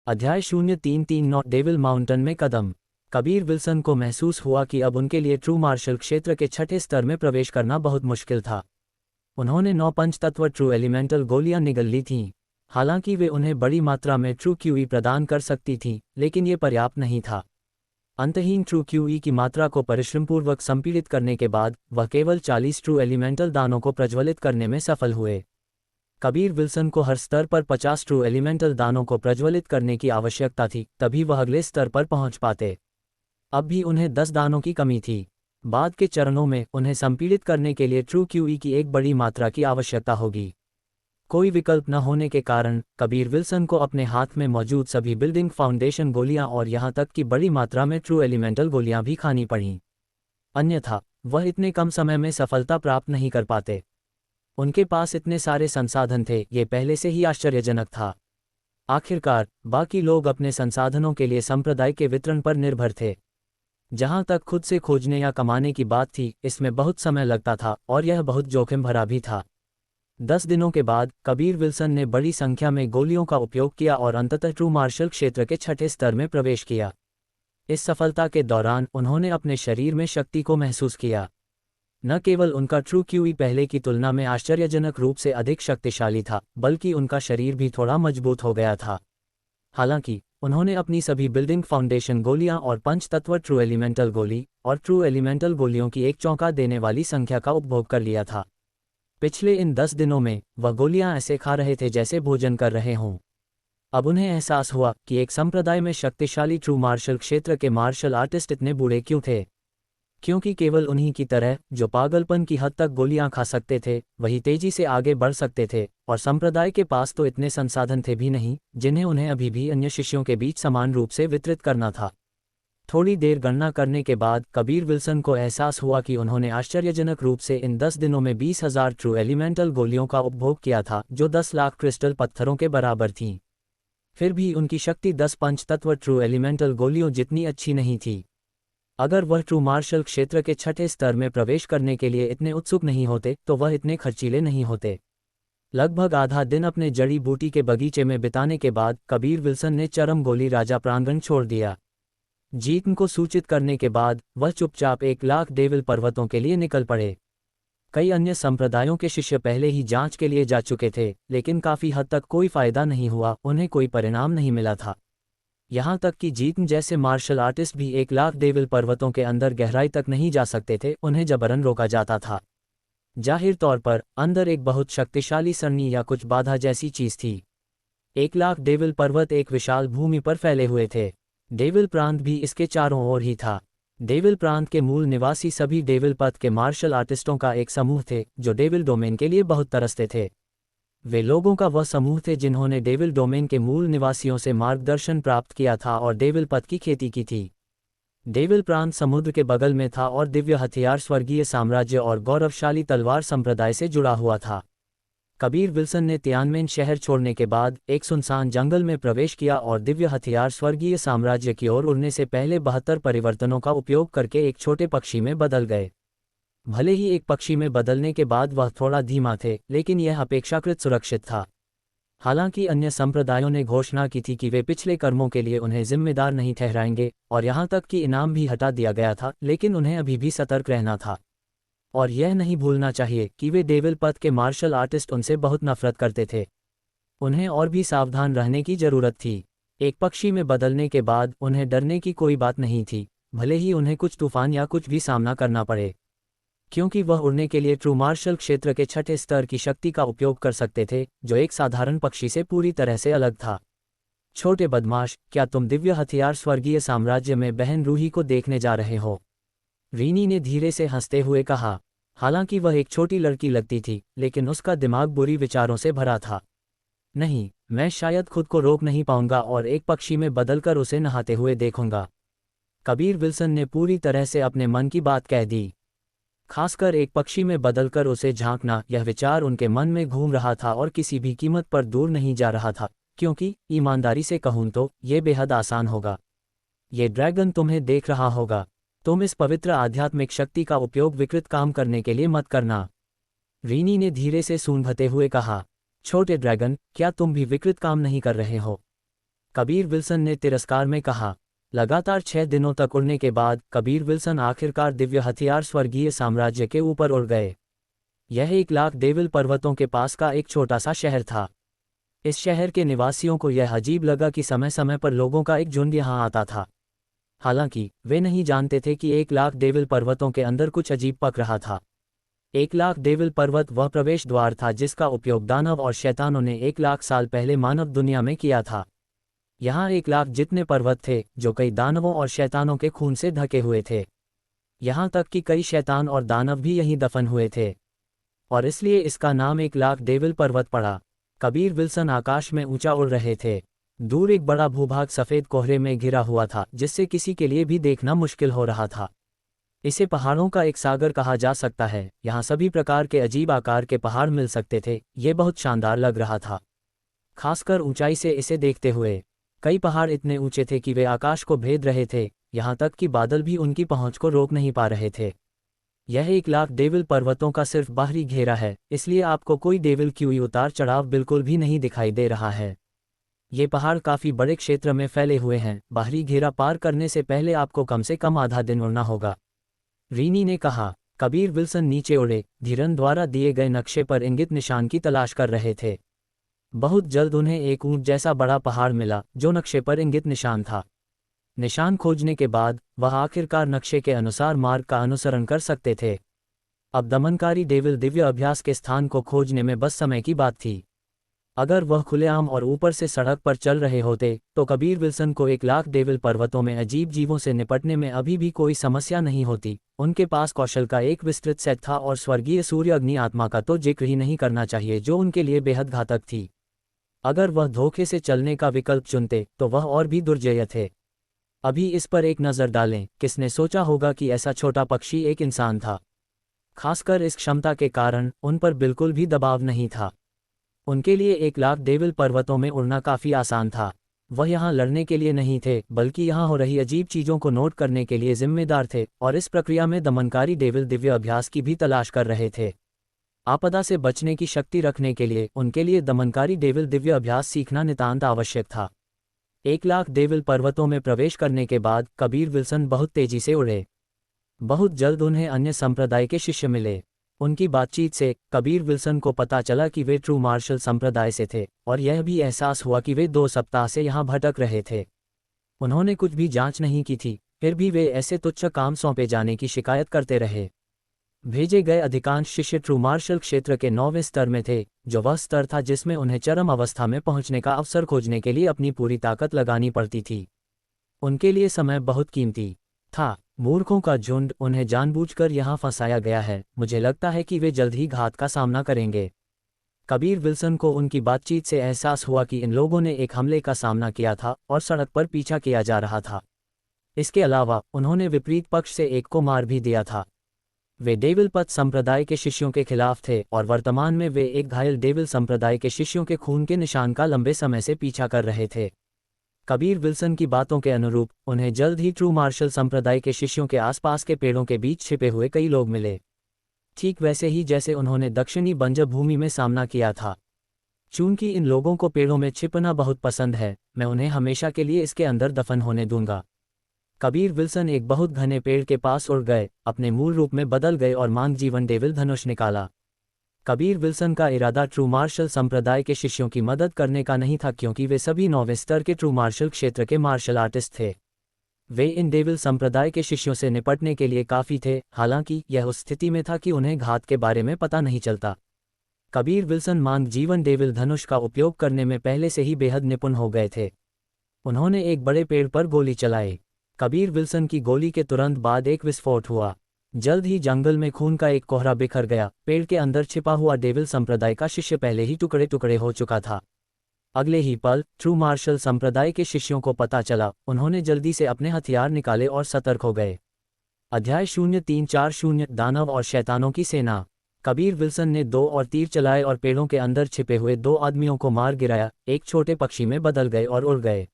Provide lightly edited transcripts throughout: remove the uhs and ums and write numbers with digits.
अध्याय 033 devil mountain में कदम। Kabir Wilson को महसूस हुआ कि अब उनके लिए ट्रू मार्शल क्षेत्र के छठे स्तर में प्रवेश करना बहुत मुश्किल था। उन्होंने 9 पंचतत्व ट्रू एलिमेंटल गोलियां निगल ली थीं। हालांकि वे उन्हें बड़ी मात्रा में ट्रू क्यूई प्रदान कर सकती थीं, लेकिन ये पर्याप्त नहीं था। अंतहीन ट्रू क्यूई की मात्रा को परिश्रमपूर्वक संपीड़ित करने के बाद वह केवल 40 ट्रू एलिमेंटल दानों को प्रज्वलित करने में सफल हुए। कबीर विल्सन को हर स्तर पर 50 ट्रू एलिमेंटल दानों को प्रज्वलित करने की आवश्यकता थी, तभी वह अगले स्तर पर पहुंच पाते। अब भी उन्हें 10 दानों की कमी थी। बाद के चरणों में उन्हें संपीड़ित करने के लिए ट्रू क्यूई की एक बड़ी मात्रा की आवश्यकता होगी। कोई विकल्प न होने के कारण कबीर विल्सन को अपने हाथ में मौजूद सभी बिल्डिंग फाउंडेशन गोलियां और यहां तक कि बड़ी मात्रा में ट्रू एलिमेंटल गोलियां भी खानी पड़ीं। अन्यथा वह इतने कम समय में सफलता प्राप्त नहीं कर पाते। उनके पास इतने सारे संसाधन थे, ये पहले से ही आश्चर्यजनक था। आखिरकार बाकी लोग अपने संसाधनों के लिए संप्रदाय के वितरण पर निर्भर थे। जहां तक खुद से खोजने या कमाने की बात थी, इसमें बहुत समय लगता था और यह बहुत जोखिम भरा भी था। 10 दिनों के बाद कबीर विल्सन ने बड़ी संख्या में गोलियों का उपयोग किया और अंततः ट्रू मार्शल क्षेत्र के छठे स्तर में प्रवेश किया। इस सफलता के दौरान उन्होंने अपने शरीर में शक्ति को महसूस किया। न केवल उनका ट्रू क्यूई पहले की तुलना में आश्चर्यजनक रूप से अधिक शक्तिशाली था, बल्कि उनका शरीर भी थोड़ा मजबूत हो गया था। हालांकि उन्होंने अपनी सभी बिल्डिंग फाउंडेशन गोलियां और पंचतत्व ट्रू एलिमेंटल गोली और ट्रू एलिमेंटल गोलियों की एक चौंका देने वाली संख्या का उपभोग कर लिया था। पिछले इन 10 दिनों में वह गोलियां ऐसे खा रहे थे जैसे भोजन कर रहे हों। अब उन्हें एहसास हुआ कि एक संप्रदाय में शक्तिशाली ट्रू मार्शल क्षेत्र के मार्शल आर्टिस्ट इतने बूढ़े क्यों थे। क्योंकि केवल उन्हीं की तरह जो पागलपन की हद तक गोलियां खा सकते थे, वही तेजी से आगे बढ़ सकते थे, और संप्रदाय के पास तो इतने संसाधन थे भी नहीं जिन्हें उन्हें अभी भी अन्य शिष्यों के बीच समान रूप से वितरित करना था। थोड़ी देर गणना करने के बाद कबीर विल्सन को एहसास हुआ कि उन्होंने आश्चर्यजनक रूप से इन 10 दिनों में 20,000 ट्रू एलिमेंटल गोलियों का उपभोग किया था, जो 10 लाख क्रिस्टल पत्थरों के बराबर थीं। फिर भी उनकी शक्ति 10 पंचतत्व ट्रू एलिमेंटल गोलियों जितनी अच्छी नहीं थी। अगर वह ट्रू मार्शल क्षेत्र के छठे स्तर में प्रवेश करने के लिए इतने उत्सुक नहीं होते तो वह इतने खर्चीले नहीं होते। लगभग आधा दिन अपने जड़ी बूटी के बगीचे में बिताने के बाद कबीर विल्सन ने चरम गोली राजा प्रांगण छोड़ दिया। जीत को सूचित करने के बाद वह चुपचाप 1 लाख डेविल पर्वतों के लिए निकल पड़े। कई अन्य संप्रदायों के शिष्य पहले ही जांच के लिए जा चुके थे, लेकिन काफी हद तक कोई फायदा नहीं हुआ, उन्हें कोई परिणाम नहीं मिला था। यहाँ तक कि जीत जैसे मार्शल आर्टिस्ट भी 1 लाख डेविल पर्वतों के अंदर गहराई तक नहीं जा सकते थे, उन्हें जबरन रोका जाता था। जाहिर तौर पर अंदर एक बहुत शक्तिशाली सरनी या कुछ बाधा जैसी चीज थी। 1 लाख डेविल पर्वत एक विशाल भूमि पर फैले हुए थे। डेविल प्रांत भी इसके चारों ओर ही था। डेविल प्रांत के मूल निवासी सभी डेविल पथ के मार्शल आर्टिस्टों का एक समूह थे, जो डेविल डोमेन के लिए बहुत तरसते थे। वे लोगों का वह समूह थे जिन्होंने डेविल डोमेन के मूल निवासियों से मार्गदर्शन प्राप्त किया था और डेविल पथ की खेती की थी। डेविल प्रांत समुद्र के बगल में था और दिव्य हथियार स्वर्गीय साम्राज्य और गौरवशाली तलवार संप्रदाय से जुड़ा हुआ था। कबीर विल्सन ने तियानमेन शहर छोड़ने के बाद एक सुनसान जंगल में प्रवेश किया और दिव्य हथियार स्वर्गीय साम्राज्य की ओर उड़ने से पहले 72 परिवर्तनों का उपयोग करके एक छोटे पक्षी में बदल गए। भले ही एक पक्षी में बदलने के बाद वह थोड़ा धीमा थे, लेकिन यह अपेक्षाकृत सुरक्षित था। हालांकि अन्य संप्रदायों ने घोषणा की थी कि वे पिछले कर्मों के लिए उन्हें जिम्मेदार नहीं ठहराएंगे, और यहां तक कि इनाम भी हटा दिया गया था, लेकिन उन्हें अभी भी सतर्क रहना था। और यह नहीं भूलना चाहिए कि वे डेविल पथ के मार्शल आर्टिस्ट उनसे बहुत नफरत करते थे। उन्हें और भी सावधान रहने की जरूरत थी। एक पक्षी में बदलने के बाद उन्हें डरने की कोई बात नहीं थी, भले ही उन्हें कुछ तूफान या कुछ भी सामना करना पड़े, क्योंकि वह उड़ने के लिए ट्रू मार्शल क्षेत्र के छठे स्तर की शक्ति का उपयोग कर सकते थे, जो एक साधारण पक्षी से पूरी तरह से अलग था। छोटे बदमाश, क्या तुम दिव्य हथियार स्वर्गीय साम्राज्य में बहन रूही को देखने जा रहे हो? रीनी ने धीरे से हंसते हुए कहा। हालांकि वह एक छोटी लड़की लगती थी, लेकिन उसका दिमाग बुरी विचारों से भरा था। नहीं, मैं शायद खुद को रोक नहीं पाऊंगा और एक पक्षी में बदलकर उसे नहाते हुए देखूंगा। कबीर विल्सन ने पूरी तरह से अपने मन की बात कह दी। खासकर एक पक्षी में बदलकर उसे झांकना, यह विचार उनके मन में घूम रहा था और किसी भी कीमत पर दूर नहीं जा रहा था, क्योंकि ईमानदारी से कहूं तो यह बेहद आसान होगा। ये ड्रैगन तुम्हें देख रहा होगा। तुम इस पवित्र आध्यात्मिक शक्ति का उपयोग विकृत काम करने के लिए मत करना। रीनी ने धीरे से सूंघते हुए कहा। छोटे ड्रैगन, क्या तुम भी विकृत काम नहीं कर रहे हो? कबीर विल्सन ने तिरस्कार में कहा। लगातार 6 दिनों तक उड़ने के बाद कबीर विल्सन आखिरकार दिव्य हथियार स्वर्गीय साम्राज्य के ऊपर उड़ गए। यह 1 लाख डेविल पर्वतों के पास का एक छोटा सा शहर था। इस शहर के निवासियों को यह अजीब लगा कि समय समय पर लोगों का एक झुंड यहाँ आता था। हालांकि वे नहीं जानते थे कि 1 लाख डेविल पर्वतों के अंदर कुछ अजीब पक रहा था। 1 लाख डेविल पर्वत वह प्रवेश द्वार था जिसका उपयोग दानव और शैतानों ने 1 लाख साल पहले मानव दुनिया में किया था। यहाँ 1 लाख जितने पर्वत थे जो कई दानवों और शैतानों के खून से ढके हुए थे। यहाँ तक कि कई शैतान और दानव भी यहीं दफन हुए थे और इसलिए इसका नाम 1 लाख डेविल पर्वत पड़ा। कबीर विल्सन आकाश में ऊंचा उड़ रहे थे। दूर एक बड़ा भूभाग सफ़ेद कोहरे में घिरा हुआ था जिससे किसी के लिए भी देखना मुश्किल हो रहा था। इसे पहाड़ों का एक सागर कहा जा सकता है। यहाँ सभी प्रकार के अजीब आकार के पहाड़ मिल सकते थे। ये बहुत शानदार लग रहा था, खासकर ऊंचाई से इसे देखते हुए। कई पहाड़ इतने ऊंचे थे कि वे आकाश को भेद रहे थे, यहाँ तक कि बादल भी उनकी पहुंच को रोक नहीं पा रहे थे। यह 1 लाख डेविल पर्वतों का सिर्फ बाहरी घेरा है, इसलिए आपको कोई डेविल क्यूई उतार चढ़ाव बिल्कुल भी नहीं दिखाई दे रहा है। ये पहाड़ काफ़ी बड़े क्षेत्र में फैले हुए हैं। बाहरी घेरा पार करने से पहले आपको कम से कम आधा दिन उड़ना होगा, रीनी ने कहा। कबीर विल्सन नीचे उड़े, धीरन द्वारा दिए गए नक्शे पर इंगित निशान की तलाश कर रहे थे। बहुत जल्द उन्हें एक ऊंट जैसा बड़ा पहाड़ मिला जो नक्शे पर इंगित निशान था। निशान खोजने के बाद वह आखिरकार नक्शे के अनुसार मार्ग का अनुसरण कर सकते थे। अब दमनकारी डेविल दिव्य अभ्यास के स्थान को खोजने में बस समय की बात थी। अगर वह खुलेआम और ऊपर से सड़क पर चल रहे होते तो कबीर विल्सन को 1 लाख डेविल पर्वतों में अजीब जीवों से निपटने में अभी भी कोई समस्या नहीं होती। उनके पास कौशल का एक विस्तृत सेट था और स्वर्गीय सूर्य अग्नि आत्मा का तो जिक्र ही नहीं करना चाहिए जो उनके लिए बेहद घातक थी। अगर वह धोखे से चलने का विकल्प चुनते तो वह और भी दुर्जय थे। अभी इस पर एक नज़र डालें। किसने सोचा होगा कि ऐसा छोटा पक्षी एक इंसान था। खासकर इस क्षमता के कारण उन पर बिल्कुल भी दबाव नहीं था। उनके लिए 1 लाख डेविल पर्वतों में उड़ना काफ़ी आसान था। वह यहाँ लड़ने के लिए नहीं थे बल्कि यहाँ हो रही अजीब चीज़ों को नोट करने के लिए जिम्मेदार थे और इस प्रक्रिया में दमनकारी डेविल दिव्य अभ्यास की भी तलाश कर रहे थे। आपदा से बचने की शक्ति रखने के लिए उनके लिए दमनकारी डेविल दिव्य अभ्यास सीखना नितांत आवश्यक था। 1 लाख डेविल पर्वतों में प्रवेश करने के बाद कबीर विल्सन बहुत तेजी से उड़े। बहुत जल्द उन्हें अन्य संप्रदाय के शिष्य मिले। उनकी बातचीत से कबीर विल्सन को पता चला कि वे ट्रू मार्शल संप्रदाय से थे और यह भी एहसास हुआ कि वे 2 सप्ताह से यहाँ भटक रहे थे। उन्होंने कुछ भी जांच नहीं की थी, फिर भी वे ऐसे तुच्छ काम सौंपे जाने की शिकायत करते रहे। भेजे गए अधिकांश शिष्य ट्रू मार्शल क्षेत्र के 9वें स्तर में थे, जो वह स्तर था जिसमें उन्हें चरम अवस्था में पहुंचने का अवसर खोजने के लिए अपनी पूरी ताकत लगानी पड़ती थी। उनके लिए समय बहुत कीमती था। मूर्खों का झुंड, उन्हें जानबूझकर यहाँ फंसाया गया है। मुझे लगता है कि वे जल्द ही घात का सामना करेंगे। कबीर विल्सन को उनकी बातचीत से एहसास हुआ कि इन लोगों ने एक हमले का सामना किया था और सड़क पर पीछा किया जा रहा था। इसके अलावा उन्होंने विपरीत पक्ष से एक को मार भी दिया था। वे डेविल पथ संप्रदाय के शिष्यों के खिलाफ थे और वर्तमान में वे एक घायल डेविल संप्रदाय के शिष्यों के खून के निशान का लंबे समय से पीछा कर रहे थे। कबीर विल्सन की बातों के अनुरूप उन्हें जल्द ही ट्रू मार्शल संप्रदाय के शिष्यों के आसपास के पेड़ों के बीच छिपे हुए कई लोग मिले, ठीक वैसे ही जैसे उन्होंने दक्षिणी बंजर भूमि में सामना किया था। चूंकि इन लोगों को पेड़ों में छिपना बहुत पसंद है, मैं उन्हें हमेशा के लिए इसके अंदर दफन होने दूंगा। कबीर विल्सन एक बहुत घने पेड़ के पास उड़ गए, अपने मूल रूप में बदल गए और मांग जीवन डेविल धनुष निकाला। कबीर विल्सन का इरादा ट्रू मार्शल संप्रदाय के शिष्यों की मदद करने का नहीं था, क्योंकि वे सभी 9वें स्तर के ट्रू मार्शल क्षेत्र के मार्शल आर्टिस्ट थे। वे इन डेविल संप्रदाय के शिष्यों से निपटने के लिए काफ़ी थे, हालांकि यह उस स्थिति में था कि उन्हें घात के बारे में पता नहीं चलता। कबीर विल्सन मांग जीवन डेविल धनुष का उपयोग करने में पहले से ही बेहद निपुण हो गए थे। उन्होंने एक बड़े पेड़ पर गोली चलाई। कबीर विल्सन की गोली के तुरंत बाद एक विस्फोट हुआ। जल्द ही जंगल में खून का एक कोहरा बिखर गया। पेड़ के अंदर छिपा हुआ डेविल संप्रदाय का शिष्य पहले ही टुकड़े टुकड़े हो चुका था। अगले ही पल ट्रू मार्शल संप्रदाय के शिष्यों को पता चला। उन्होंने जल्दी से अपने हथियार निकाले और सतर्क हो गए। अध्याय 0340 दानव और शैतानों की सेना। कबीर विल्सन ने 2 और तीर चलाए और पेड़ों के अंदर छिपे हुए 2 आदमियों को मार गिराया। एक छोटे पक्षी में बदल गए और उड़ गए।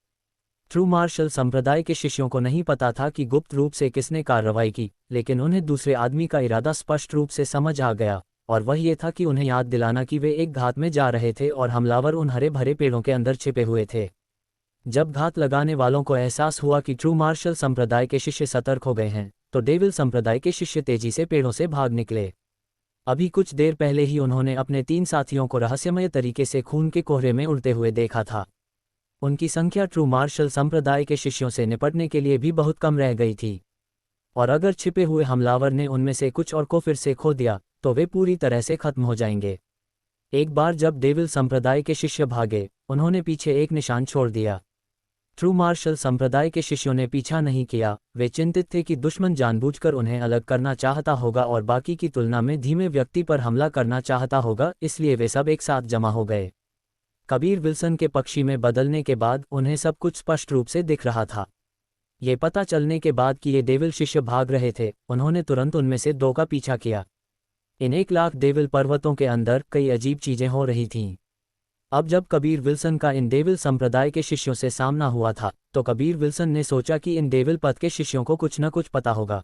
ट्रू मार्शल संप्रदाय के शिष्यों को नहीं पता था कि गुप्त रूप से किसने कार्रवाई की, लेकिन उन्हें दूसरे आदमी का इरादा स्पष्ट रूप से समझ आ गया, और वह ये था कि उन्हें याद दिलाना कि वे एक घात में जा रहे थे और हमलावर उन हरे भरे पेड़ों के अंदर छिपे हुए थे। जब घात लगाने वालों को एहसास हुआ कि ट्रू मार्शल संप्रदाय के शिष्य सतर्क हो गए हैं, तो डेविल संप्रदाय के शिष्य तेजी से पेड़ों से भाग निकले। अभी कुछ देर पहले ही उन्होंने अपने 3 साथियों को रहस्यमय तरीके से खून के कोहरे में उड़ते हुए देखा था। उनकी संख्या ट्रू मार्शल संप्रदाय के शिष्यों से निपटने के लिए भी बहुत कम रह गई थी, और अगर छिपे हुए हमलावर ने उनमें से कुछ और को फिर से खो दिया तो वे पूरी तरह से खत्म हो जाएंगे। एक बार जब डेविल संप्रदाय के शिष्य भागे, उन्होंने पीछे एक निशान छोड़ दिया। ट्रू मार्शल संप्रदाय के शिष्यों ने पीछा नहीं किया। वे चिंतित थे कि दुश्मन जानबूझकर उन्हें अलग करना चाहता होगा और बाकी की तुलना में धीमे व्यक्ति पर हमला करना चाहता होगा, इसलिए वे सब एक साथ जमा हो गए। कबीर विल्सन के पक्षी में बदलने के बाद उन्हें सब कुछ स्पष्ट रूप से दिख रहा था। ये पता चलने के बाद कि ये डेविल शिष्य भाग रहे थे, उन्होंने तुरंत उनमें से 2 का पीछा किया। इन 1 लाख डेविल पर्वतों के अंदर कई अजीब चीजें हो रही थीं। अब जब कबीर विल्सन का इन डेविल संप्रदाय के शिष्यों से सामना हुआ था, तो कबीर विल्सन ने सोचा कि इन डेविल पथ के शिष्यों को कुछ न कुछ पता होगा।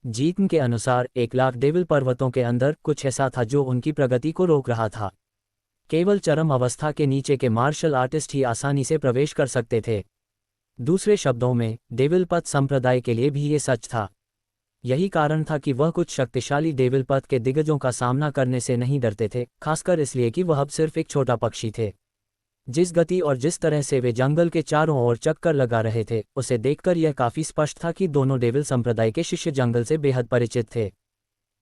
जीतन के अनुसार 1 लाख डेविल पर्वतों के अंदर कुछ ऐसा था जो उनकी प्रगति को रोक रहा था। केवल चरम अवस्था के नीचे के मार्शल आर्टिस्ट ही आसानी से प्रवेश कर सकते थे। दूसरे शब्दों में, डेविल पथ संप्रदाय के लिए भी ये सच था। यही कारण था कि वह कुछ शक्तिशाली डेविल पथ के दिग्गजों का सामना करने से नहीं डरते थे, खासकर इसलिए कि वह अब सिर्फ एक छोटा पक्षी थे। जिस गति और जिस तरह से वे जंगल के चारों ओर चक्कर लगा रहे थे, उसे देखकर यह काफी स्पष्ट था कि दोनों डेविल संप्रदाय के शिष्य जंगल से बेहद परिचित थे।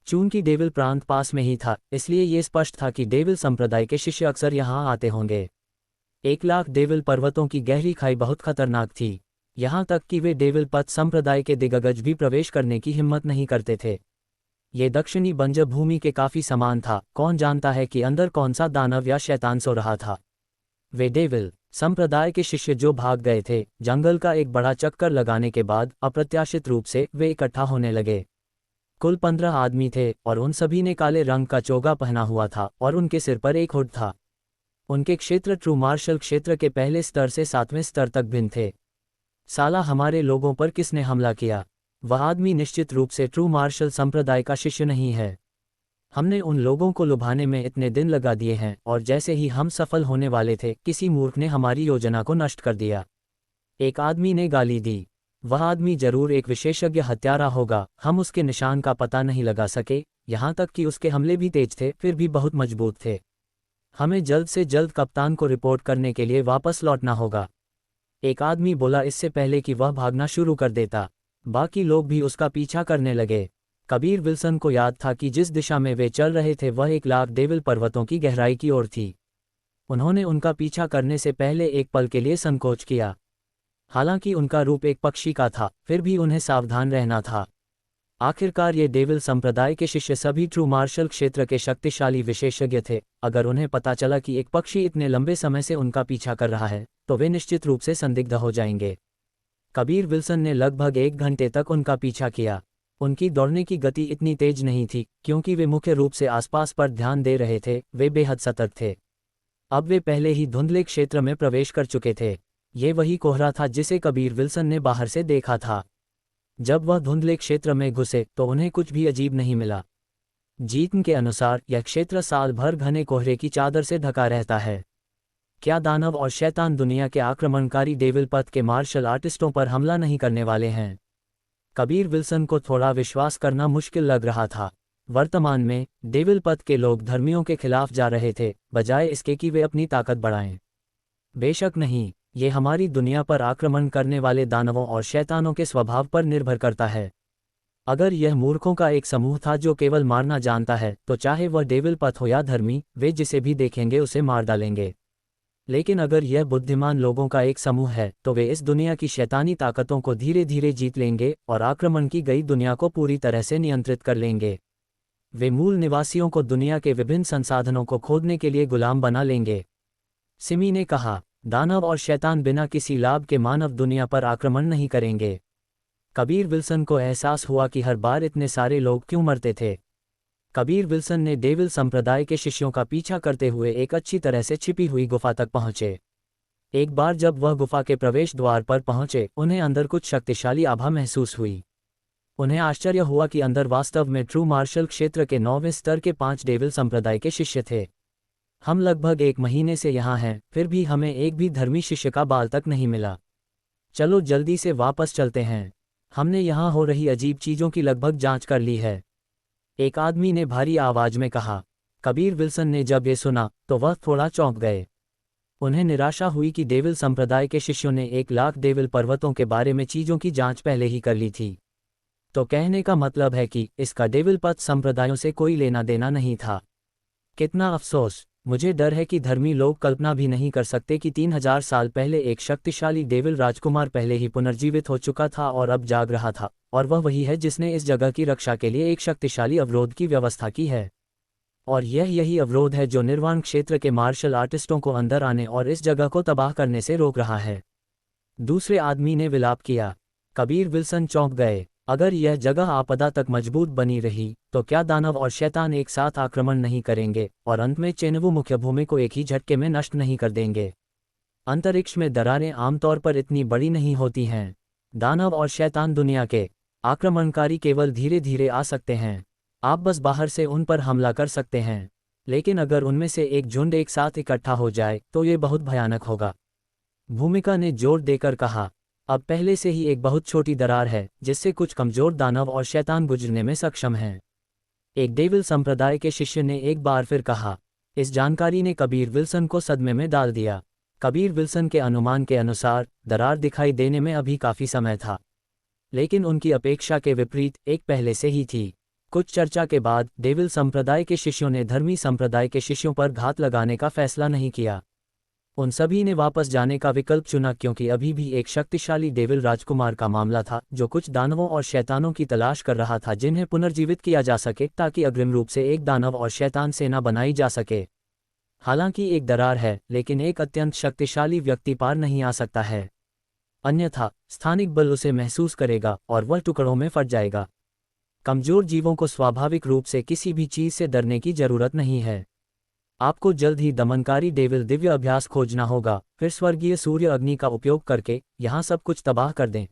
चूंकि डेविल प्रांत पास में ही था, इसलिए ये स्पष्ट था कि डेविल संप्रदाय के शिष्य अक्सर यहाँ आते होंगे। 1 लाख डेविल पर्वतों की गहरी खाई बहुत खतरनाक थी, यहाँ तक कि वे डेविल पथ संप्रदाय के दिग्गज भी प्रवेश करने की हिम्मत नहीं करते थे। ये दक्षिणी बंजर भूमि के काफी समान था। कौन जानता है कि अंदर कौन सा दानव या शैतान सो रहा था। वे डेविल संप्रदाय के शिष्य जो भाग गए थे, जंगल का एक बड़ा चक्कर लगाने के बाद अप्रत्याशित रूप से वे इकट्ठा होने लगे। कुल 15 आदमी थे और उन सभी ने काले रंग का चोगा पहना हुआ था और उनके सिर पर एक हुड था। उनके क्षेत्र ट्रू मार्शल क्षेत्र के पहले स्तर से 7वें स्तर तक भिन्न थे। साला, हमारे लोगों पर किसने हमला किया? वह आदमी निश्चित रूप से ट्रू मार्शल संप्रदाय का शिष्य नहीं है। हमने उन लोगों को लुभाने में इतने दिन लगा दिए हैं और जैसे ही हम सफल होने वाले थे, किसी मूर्ख ने हमारी योजना को नष्ट कर दिया। एक आदमी ने गाली दी। वह आदमी जरूर एक विशेषज्ञ हत्यारा होगा। हम उसके निशान का पता नहीं लगा सके, यहाँ तक कि उसके हमले भी तेज थे, फिर भी बहुत मजबूत थे। हमें जल्द से जल्द कप्तान को रिपोर्ट करने के लिए वापस लौटना होगा, एक आदमी बोला इससे पहले कि वह भागना शुरू कर देता। बाकी लोग भी उसका पीछा करने लगे। कबीर विल्सन को याद था कि जिस दिशा में वे चल रहे थे वह 1 लाख डेविल पर्वतों की गहराई की ओर थी। उन्होंने उनका पीछा करने से पहले एक पल के लिए संकोच किया। हालांकि उनका रूप एक पक्षी का था, फिर भी उन्हें सावधान रहना था। आखिरकार ये डेविल संप्रदाय के शिष्य सभी ट्रू मार्शल क्षेत्र के शक्तिशाली विशेषज्ञ थे। अगर उन्हें पता चला कि एक पक्षी इतने लंबे समय से उनका पीछा कर रहा है, तो वे निश्चित रूप से संदिग्ध हो जाएंगे। कबीर विल्सन ने लगभग 1 घंटे तक उनका पीछा किया। उनकी दौड़ने की गति इतनी तेज नहीं थी, क्योंकि वे मुख्य रूप से आसपास पर ध्यान दे रहे थे। वे बेहद सतर्क थे। अब वे पहले ही धुंधले क्षेत्र में प्रवेश कर चुके थे। ये वही कोहरा था जिसे कबीर विल्सन ने बाहर से देखा था। जब वह धुंधले क्षेत्र में घुसे तो उन्हें कुछ भी अजीब नहीं मिला। जीतन के अनुसार यह क्षेत्र साल भर घने कोहरे की चादर से ढका रहता है। क्या दानव और शैतान दुनिया के आक्रमणकारी डेविल पथ के मार्शल आर्टिस्टों पर हमला नहीं करने वाले हैं? कबीर विल्सन को थोड़ा विश्वास करना मुश्किल लग रहा था। वर्तमान में डेविल पथ के लोग धर्मियों के खिलाफ जा रहे थे, बजाय इसके कि वे अपनी ताकत बढ़ाएं। बेशक नहीं, ये हमारी दुनिया पर आक्रमण करने वाले दानवों और शैतानों के स्वभाव पर निर्भर करता है। अगर यह मूर्खों का एक समूह था जो केवल मारना जानता है, तो चाहे वह डेविल पथ हो या धर्मी, वे जिसे भी देखेंगे उसे मार डालेंगे। लेकिन अगर यह बुद्धिमान लोगों का एक समूह है, तो वे इस दुनिया की शैतानी ताकतों को धीरे धीरे जीत लेंगे और आक्रमण की गई दुनिया को पूरी तरह से नियंत्रित कर लेंगे। वे मूल निवासियों को दुनिया के विभिन्न संसाधनों को खोदने के लिए गुलाम बना लेंगे। सिमी ने कहा, दानव और शैतान बिना किसी लाभ के मानव दुनिया पर आक्रमण नहीं करेंगे। कबीर विल्सन को एहसास हुआ कि हर बार इतने सारे लोग क्यों मरते थे। कबीर विल्सन ने डेविल संप्रदाय के शिष्यों का पीछा करते हुए एक अच्छी तरह से छिपी हुई गुफा तक पहुंचे। एक बार जब वह गुफा के प्रवेश द्वार पर पहुंचे, उन्हें अंदर कुछ शक्तिशाली आभा महसूस हुई। उन्हें आश्चर्य हुआ कि अंदर वास्तव में ट्रू मार्शल क्षेत्र के 9वें स्तर के 5 डेविल संप्रदाय के शिष्य थे। हम लगभग 1 महीने से यहाँ हैं, फिर भी हमें एक भी धर्मी शिष्य का बाल तक नहीं मिला। चलो जल्दी से वापस चलते हैं। हमने यहाँ हो रही अजीब चीज़ों की लगभग जांच कर ली है, एक आदमी ने भारी आवाज में कहा। कबीर विल्सन ने जब ये सुना तो वह थोड़ा चौंक गए। उन्हें निराशा हुई कि डेविल संप्रदाय के शिष्यों ने 1 लाख डेविल पर्वतों के बारे में चीज़ों की जांच पहले ही कर ली थी। तो कहने का मतलब है कि इसका डेविल पथ संप्रदायों से कोई लेना देना नहीं था। कितना अफसोस! मुझे डर है कि धर्मी लोग कल्पना भी नहीं कर सकते कि 3000 साल पहले एक शक्तिशाली डेविल राजकुमार पहले ही पुनर्जीवित हो चुका था और अब जाग रहा था, और वह वही है जिसने इस जगह की रक्षा के लिए एक शक्तिशाली अवरोध की व्यवस्था की है। और यही अवरोध है जो निर्वाण क्षेत्र के मार्शल आर्टिस्टों को अंदर आने और इस जगह को तबाह करने से रोक रहा है। दूसरे आदमी ने विलाप किया। कबीर विल्सन चौंक गए। अगर यह जगह आपदा तक मजबूत बनी रही तो क्या दानव और शैतान एक साथ आक्रमण नहीं करेंगे और अंत में चेनवू मुख्य भूमि को एक ही झटके में नष्ट नहीं कर देंगे? अंतरिक्ष में दरारें आमतौर पर इतनी बड़ी नहीं होती हैं। दानव और शैतान दुनिया के आक्रमणकारी केवल धीरे धीरे आ सकते हैं। आप बस बाहर से उन पर हमला कर सकते हैं, लेकिन अगर उनमें से एक झुंड एक साथ इकट्ठा हो जाए तो ये बहुत भयानक होगा। भूमिका ने जोर देकर कहा। अब पहले से ही एक बहुत छोटी दरार है जिससे कुछ कमजोर दानव और शैतान गुजरने में सक्षम हैं, एक डेविल संप्रदाय के शिष्य ने एक बार फिर कहा। इस जानकारी ने कबीर विल्सन को सदमे में डाल दिया। कबीर विल्सन के अनुमान के अनुसार दरार दिखाई देने में अभी काफी समय था, लेकिन उनकी अपेक्षा के विपरीत एक पहले से ही थी। कुछ चर्चा के बाद डेविल संप्रदाय के शिष्यों ने धर्मी संप्रदाय के शिष्यों पर घात लगाने का फैसला नहीं किया। उन सभी ने वापस जाने का विकल्प चुना क्योंकि अभी भी एक शक्तिशाली डेविल राजकुमार का मामला था जो कुछ दानवों और शैतानों की तलाश कर रहा था जिन्हें पुनर्जीवित किया जा सके ताकि अग्रिम रूप से एक दानव और शैतान सेना बनाई जा सके। हालांकि एक दरार है, लेकिन एक अत्यंत शक्तिशाली व्यक्ति पार नहीं आ सकता है, अन्यथा स्थानिक बल उसे महसूस करेगा और वह टुकड़ों में फट जाएगा। कमजोर जीवों को स्वाभाविक रूप से किसी भी चीज से डरने की जरूरत नहीं है। आपको जल्द ही दमनकारी डेविल दिव्य अभ्यास खोजना होगा, फिर स्वर्गीय सूर्य अग्नि का उपयोग करके यहाँ सब कुछ तबाह कर दें।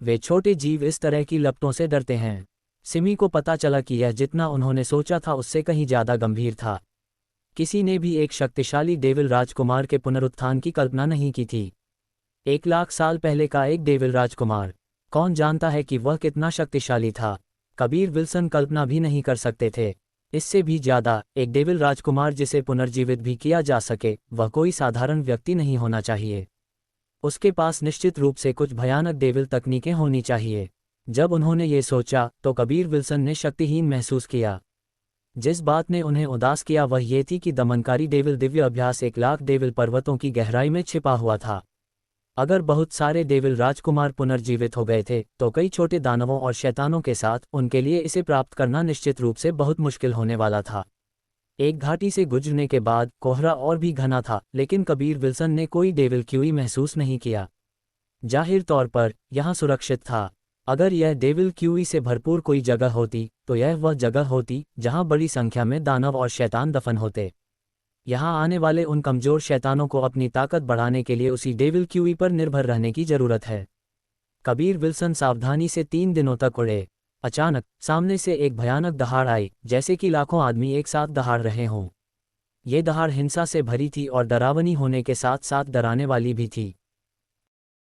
वे छोटे जीव इस तरह की लपटों से डरते हैं। सिमी को पता चला कि यह जितना उन्होंने सोचा था उससे कहीं ज्यादा गंभीर था। किसी ने भी एक शक्तिशाली डेविल राजकुमार के पुनरुत्थान की कल्पना नहीं की थी। 1 लाख साल पहले का एक डेविल राजकुमार, कौन जानता है कि वह कितना शक्तिशाली था? कबीर विल्सन कल्पना भी नहीं कर सकते थे। इससे भी ज्यादा, एक डेविल राजकुमार जिसे पुनर्जीवित भी किया जा सके, वह कोई साधारण व्यक्ति नहीं होना चाहिए। उसके पास निश्चित रूप से कुछ भयानक डेविल तकनीकें होनी चाहिए। जब उन्होंने ये सोचा तो कबीर विल्सन ने शक्तिहीन महसूस किया। जिस बात ने उन्हें उदास किया वह ये थी कि दमनकारी डेविल दिव्य अभ्यास 1 लाख डेविल पर्वतों की गहराई में छिपा हुआ था। अगर बहुत सारे डेविल राजकुमार पुनर्जीवित हो गए थे तो कई छोटे दानवों और शैतानों के साथ उनके लिए इसे प्राप्त करना निश्चित रूप से बहुत मुश्किल होने वाला था। एक घाटी से गुजरने के बाद कोहरा और भी घना था, लेकिन कबीर विल्सन ने कोई डेविल क्यूई महसूस नहीं किया। जाहिर तौर पर यहां सुरक्षित था। अगर यह डेविल क्यूई से भरपूर कोई जगह होती तो यह वह जगह होती जहां बड़ी संख्या में दानव और शैतान दफन होते। यहाँ आने वाले उन कमजोर शैतानों को अपनी ताकत बढ़ाने के लिए उसी डेविल क्यूई पर निर्भर रहने की जरूरत है। कबीर विल्सन सावधानी से 3 दिनों तक उड़े। अचानक सामने से एक भयानक दहाड़ आई, जैसे कि लाखों आदमी एक साथ दहाड़ रहे हों। ये दहाड़ हिंसा से भरी थी और डरावनी होने के साथ साथ डराने वाली भी थी।